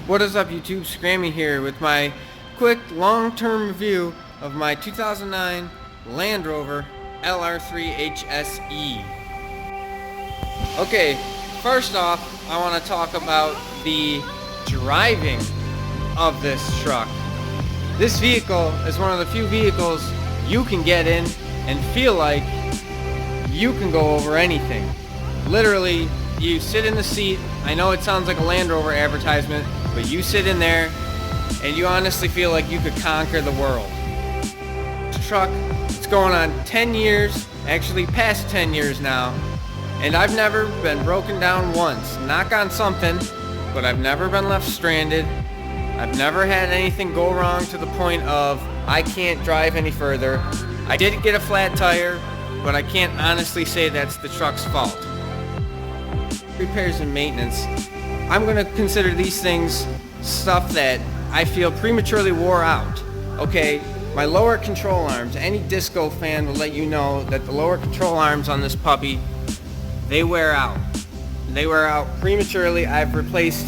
What is up, YouTube? Scrammy here with my quick long-term review of my 2009 Land Rover Lr3 HSE. Okay, first off, I want to talk about the driving of this truck. This vehicle is one of the few vehicles you can get in and feel like you can go over anything. Literally, you sit in the seat. I know it sounds like a Land Rover advertisement, but you sit in there and you honestly feel like you could conquer the world. This truck, it's going on 10 years, actually past 10 years now, and I've never been broken down once. Knock on something, but I've never been left stranded. I've never had anything go wrong to the point of I can't drive any further. I did get a flat tire, but I can't honestly say that's the truck's fault. Repairs and maintenance, I'm going to consider these things stuff that I feel prematurely wore out. Okay, my lower control arms, any disco fan will let you know that the lower control arms on this puppy, they wear out. They wear out prematurely. I've replaced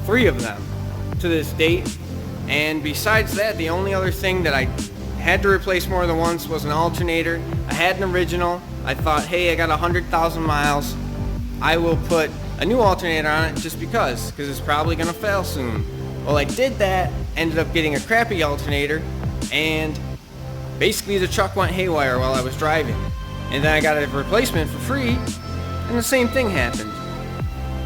3 of them to this date, and besides that, the only other thing that I had to replace more than once was an alternator. I had an original. I thought, hey, I got 100,000 miles. I will put a new alternator on it just because it's probably going to fail soon. Well, I did that, ended up getting a crappy alternator, and basically the truck went haywire while I was driving. And then I got a replacement for free, and the same thing happened.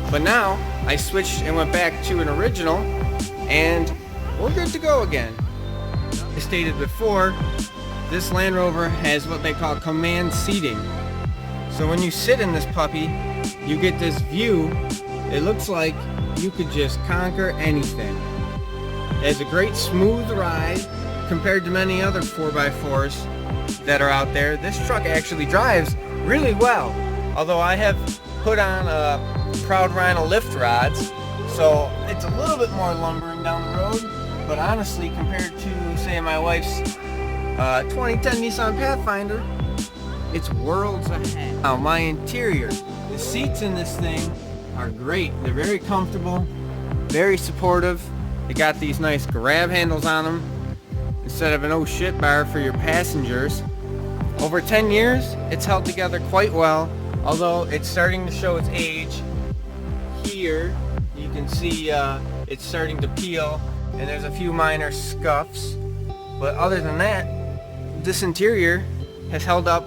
But now, I switched and went back to an original, and we're good to go again. As stated before, this Land Rover has what they call command seating. So when you sit in this puppy, you get this view. It looks like you could just conquer anything. It has a great smooth ride compared to many other 4x4s that are out there. This truck actually drives really well. Although I have put on Proud Rhino lift rods, so it's a little bit more lumbering down the road. But honestly, compared to, say, my wife's 2010 Nissan Pathfinder, it's worlds ahead. Now, my interior, the seats in this thing are great. They're very comfortable, very supportive. They got these nice grab handles on them instead of an oh shit bar for your passengers. Over 10 years, it's held together quite well, although it's starting to show its age. Here, you can see it's starting to peel, and there's a few minor scuffs. But other than that, this interior has held up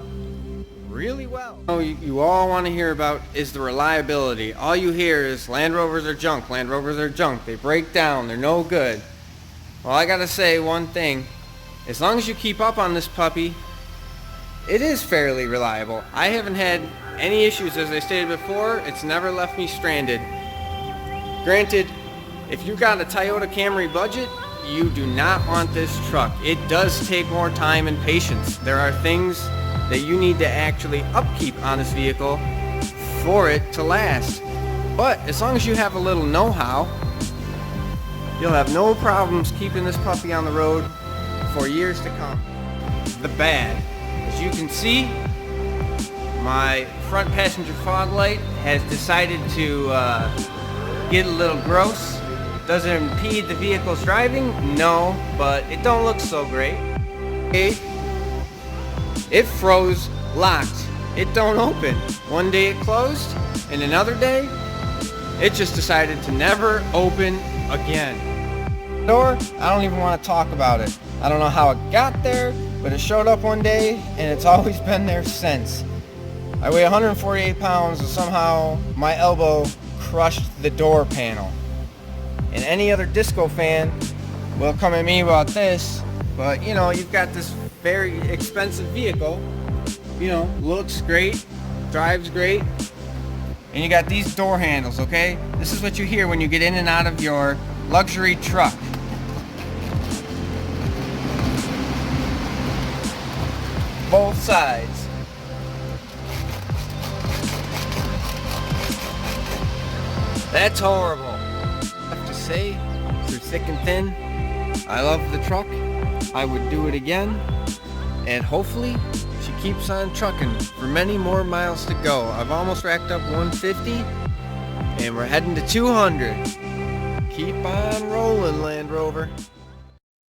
really well. You all want to hear about is the reliability. All you hear is Land Rovers are junk, Land Rovers are junk. They break down, they're no good. Well, I gotta say one thing. As long as you keep up on this puppy, it is fairly reliable. I haven't had any issues. As I stated before, it's never left me stranded. Granted, if you've got a Toyota Camry budget, you do not want this truck. It does take more time and patience. There are things that you need to actually upkeep on this vehicle for it to last. But as long as you have a little know-how, you'll have no problems keeping this puppy on the road for years to come. The bad. As you can see, my front passenger fog light has decided to get a little gross. Does it impede the vehicle's driving? No, but it don't look so great. It froze locked. It don't open. One day it closed, and another day, it just decided to never open again. Door, I don't even want to talk about it. I don't know how it got there, but it showed up one day, and it's always been there since. I weigh 148 pounds, and somehow my elbow crushed the door panel. And any other disco fan will come at me about this, but you know, you've got this very expensive vehicle, you know, looks great, drives great, and you got these door handles, okay? This is what you hear when you get in and out of your luxury truck. Both sides. That's horrible. I have to say, through thick and thin, I love the truck. I would do it again, and hopefully she keeps on trucking for many more miles to go. I've almost racked up 150, and we're heading to 200. Keep on rolling, Land Rover.